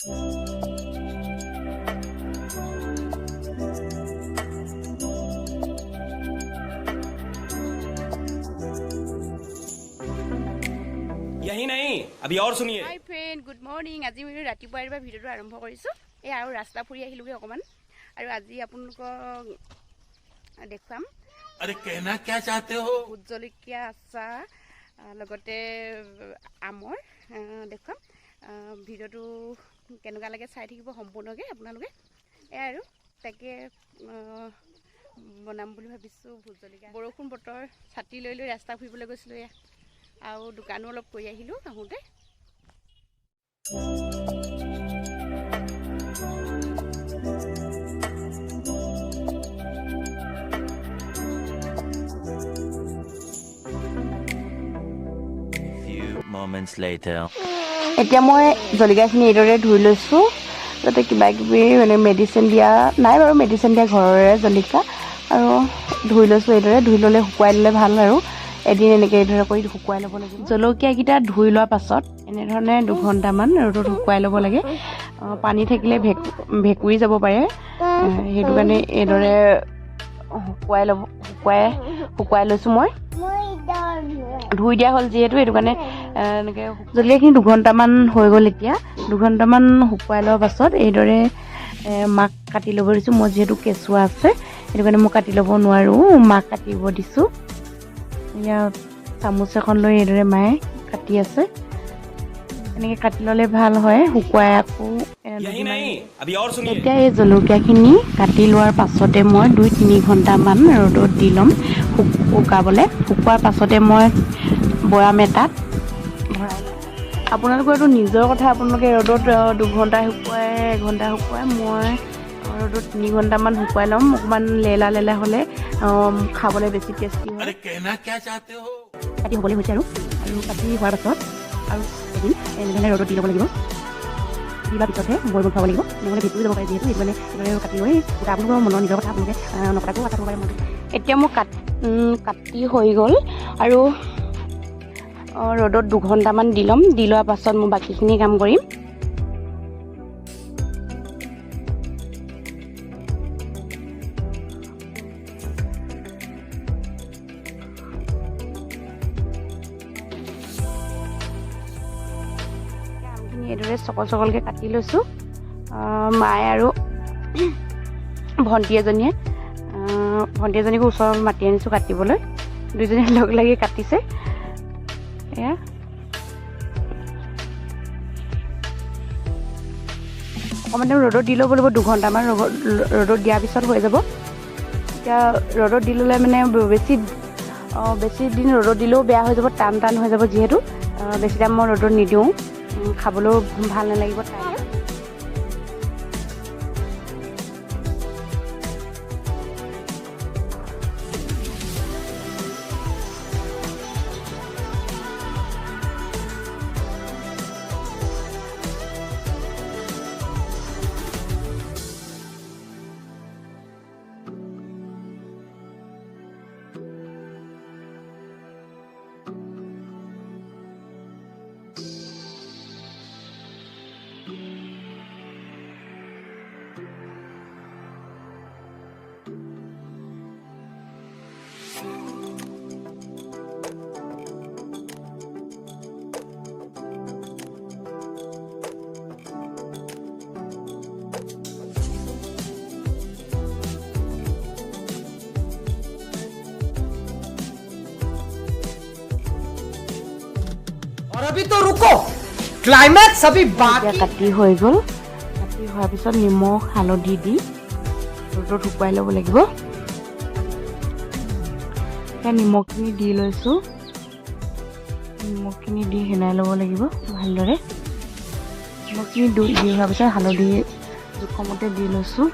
यही नहीं अभी और सुनिए। Hi friend, good morning. आज मैं रातिपुৱাৰ পৰা ভিডিঅ'টো আৰম্ভ কৰিছোঁ। এই আৰু ৰাস্তা ফুৰি আহিলোগে অকমান, আৰু আজি আপোনালোকক দেখুৱাম। अरे कहना क्या चाहते हो? ভোট জলকীয়া আচাৰ লগতে আমৰ দেখুৱাম। ভিডিঅ'টো কেনেকুৱা লাগে চাই থাকিব সম্পূৰ্ণকৈ আপোনালোকে। আৰু তাকে বনাম বুলি ভাবিছোঁ ভোট জলকীয়া। বৰষুণ বতৰ, ছাতি লৈ লৈ ৰাস্তা ফুৰিবলৈ গৈছিলোঁ এয়া, আৰু দোকানো অলপ কৰি আহিলোঁ আহোঁতে। এতিয়া মই জলকীয়াখিনি এইদৰে ধুই লৈছোঁ, যাতে কিবা কিবি মানে মেডিচিন দিয়া নাই বাৰু, মেডিচিন দিয়া ঘৰৰে জলকীয়া, আৰু ধুই লৈছোঁ এইদৰে। ধুই ল'লে শুকুৱাই ল'লে ভাল, আৰু এদিন এনেকৈ এইদৰে কৰি শুকুৱাই ল'ব লাগিব। জলকীয়াকেইটা ধুই লোৱাৰ পাছত এনেধৰণে 2 ঘণ্টামান ৰ'দত শুকুৱাই ল'ব লাগে। পানী থাকিলে ভেঁকুৰি যাব পাৰে, সেইটো কাৰণে এইদৰে শুকুৱাই লৈছোঁ। মই ধুই দিয়া হ'ল যিহেতু, সেইটো কাৰণে এনেকৈ জলকীয়াখিনি 2 ঘণ্টামান হৈ গ'ল। এতিয়া 2 ঘণ্টামান শুকুৱাই লোৱাৰ পাছত এইদৰে মাক কাটি ল'ব দিছোঁ। মই যিহেতু কেঁচুৱা আছে, সেইটো কাৰণে মই কাটি ল'ব নোৱাৰোঁ, মাক কাটিব দিছোঁ। এয়া চামুচ এখন লৈ এইদৰে মায়ে কাটি আছে। এনেকৈ কাটি ল'লে ভাল হয়, শুকুৱাই আকৌ। এতিয়া এই জলকীয়াখিনি কাটি লোৱাৰ পাছতে মই 2-3 ঘণ্টামান ৰ'দত দি ল'ম শুকাবলৈ। শুকোৱাৰ পাছতে মই বৈয়াম এটাত ভৰাই ল'ম। আপোনালোকৰতো নিজৰ কথা, আপোনালোকে ৰ'দত 2 ঘণ্টা শুকুৱাই, 1 ঘণ্টা শুকুৱাই। মই ৰ'দত 3 ঘণ্টামান শুকুৱাই ল'ম। অকণমান লেলা লেলা হ'লে খাবলৈ বেছি টেষ্টি হয়। কাটি হ'বলৈ হৈছে, আৰু কাটি হোৱাৰ পাছত আৰু এদিন এনেধৰণে ৰ'দত দি ল'ব লাগিব। দিয়াৰ পিছতহে বৈ খাব লাগিব, নহ'লে ভেঁকুৰি যাব পাৰে। যিহেতু সেইটো মানে এনেদৰে কাটি লৈ আপোনালোকৰ মনৰ নিজৰ কথা, আপোনালোকে নকটাকৈও কাটিব পাৰে। এতিয়া মোৰ কাটি হৈ গ'ল, আৰু ৰ'দত 2 ঘণ্টামান দি ল'ম। দি লোৱাৰ পাছত মই বাকীখিনি কাম কৰিম। এইদৰে চকলকৈ কাটি লৈছোঁ। মায়ে আৰু ভণ্টি এজনীকো ওচৰত মাতি আনিছোঁ কাটিবলৈ। দুইজনী লগ লাগি কাটিছে। এয়া অকণমান টাইম ৰ'দত দি ল'ব লাগিব, 2 ঘণ্টামান ৰ'দত দিয়াৰ পিছত হৈ যাব। এতিয়া ৰ'দত দি ল'লে মানে বেছি দিন ৰ'দত দিলেও বেয়া হৈ যাব, টান হৈ যাব। যিহেতু বেছি টাইম মই ৰ'দত নিদিওঁ, খাবলৈও ভাল নালাগিব। और अभी तो रुको, क्लाइमैक्स अभी बाकी। কাটি হৈ গ'ল। কাটি হোৱাৰ পিছত নিমখ হালধি দি ৰ'দত শুকুৱাই ল'ব লাগিব। এতিয়া নিমখখিনি দি লৈছোঁ। নিমখখিনি দি সেনাই ল'ব লাগিব ভালদৰে। নিমখখিনি দি হোৱাৰ পিছত হালধি জোখমতে দি লৈছোঁ।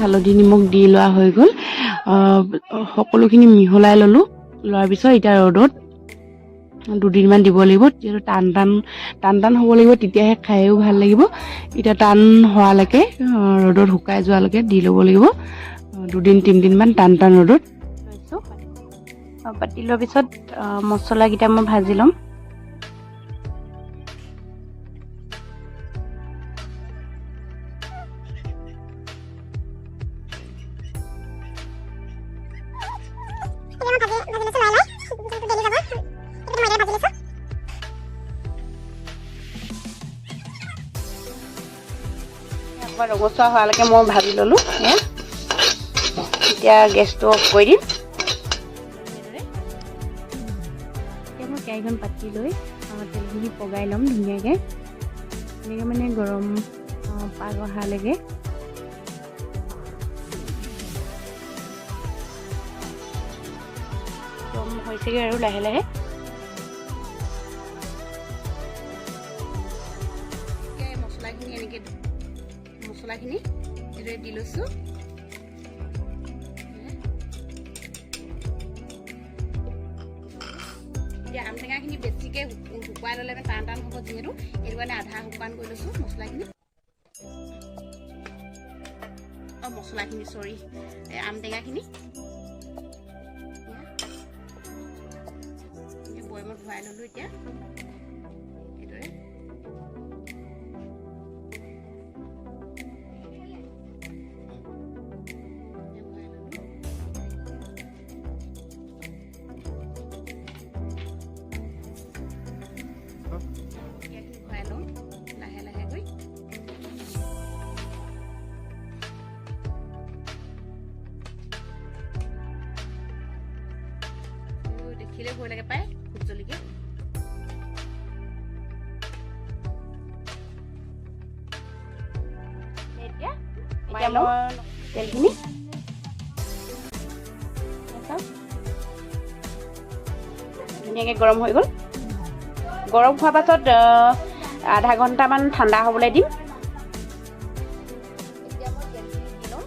হালধি নিমখ দি লোৱা হৈ গ'ল। সকলোখিনি মিহলাই ল'লোঁ। লোৱাৰ পিছত এতিয়া ৰ'দত দুদিনমান দিব লাগিব, যিহেতু টান টান হ'ব লাগিব, তেতিয়াহে খায়ো ভাল লাগিব। এতিয়া টান হোৱালৈকে ৰ'দত শুকাই যোৱালৈকে দি ল'ব লাগিব। 2-3 দিনমান টান ৰ'দত লৈছোঁ। পাতি লোৱাৰ পিছত মছলাকেইটা মই ভাজি ল'ম। ৰঙচুৱা হোৱালৈকে মই ভাজি ল'লোঁ। এতিয়া গেছটো অফ কৰি দিম। এতিয়া মই কেৰাহীখন পাতি লৈ তেলখিনি পগাই ল'ম ধুনীয়াকৈ। এনেকৈ মানে গৰম পাক অহালৈকে গৰম হৈছেগৈ আৰু লাহে লাহে। মছলাখিনি এইদৰে দি লৈছোঁ। এতিয়া আম টেঙাখিনি বেছিকৈ শুকুৱাই ল'লে টান হ'ব, যিহেতু সেইটো কাৰণে আধা শুকান কৰি লৈছোঁ মছলাখিনি। চৰি আম টেঙাখিনি বৈয়ামত ভৰাই ল'লোঁ। এতিয়া এইদৰে ভৰাই লওঁ লাহে লাহে গৈ। দেখিলে ভয় লাগে পায় ভোট জলকীয়া। এতিয়া তেলখিনি ধুনীয়াকৈ গৰম হৈ গ'ল। গৰম হোৱাৰ পাছত আধা ঘণ্টামান ঠাণ্ডা হ'বলৈ দিম। এতিয়া মই তেলখিনি দি ল'ম।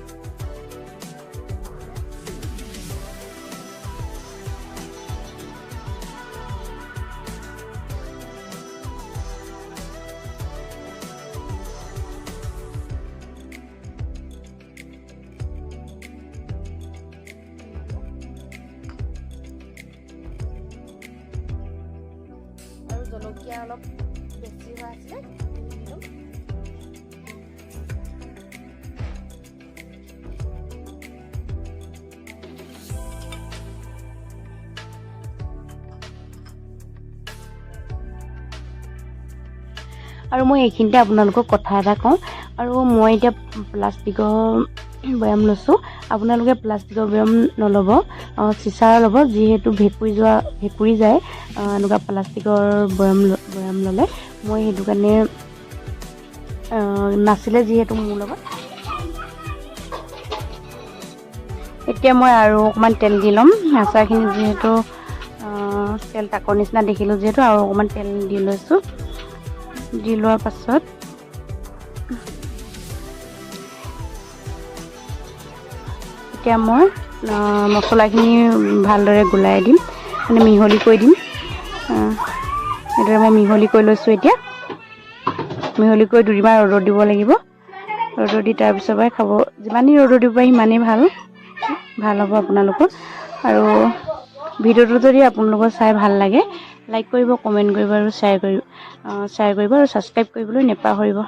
জলকীয়া অলপ বেছি হোৱা আছিলে। আৰু মই এইখিনিতে আপোনালোকক কথা এটা কওঁ, আৰু মই এতিয়া প্লাষ্টিকৰ বৈয়াম লৈছোঁ। আপোনালোকে প্লাষ্টিকৰ বৈয়াম নল'ব, চিচাৰ ল'ব, যিহেতু ভেঁকুৰি যায় এনেকুৱা প্লাষ্টিকৰ বৈয়াম ল'লে। মই সেইটো কাৰণে নাছিলে যিহেতু মোৰ লগত। এতিয়া মই আৰু অকণমান তেল দি ল'ম। আচাৰখিনি যিহেতু তেল টাকৰ নিচিনা দেখিলোঁ, যিহেতু আৰু অকণমান তেল দি লৈছোঁ। দি লোৱাৰ পাছত এতিয়া মই মছলাখিনি ভালদৰে গুলাই দিম, মানে মিহলি কৰি দিম। এইদৰে মই মিহলি কৰি লৈছোঁ। এতিয়া মিহলি কৰি 2 দিনমান ৰ'দত দিব লাগিব। ৰ'দত দি তাৰপিছৰ পৰাই খাব। যিমানেই ৰ'দত দিব পাৰি সিমানেই ভাল হ'ব আপোনালোকৰ। আৰু ভিডিঅ'টো যদি আপোনালোকৰ চাই ভাল লাগে, লাইক কৰিব, কমেণ্ট কৰিব আৰু শ্বেয়াৰ কৰিব আৰু ছাবস্ক্ৰাইব কৰিবলৈ নেপাহৰিব।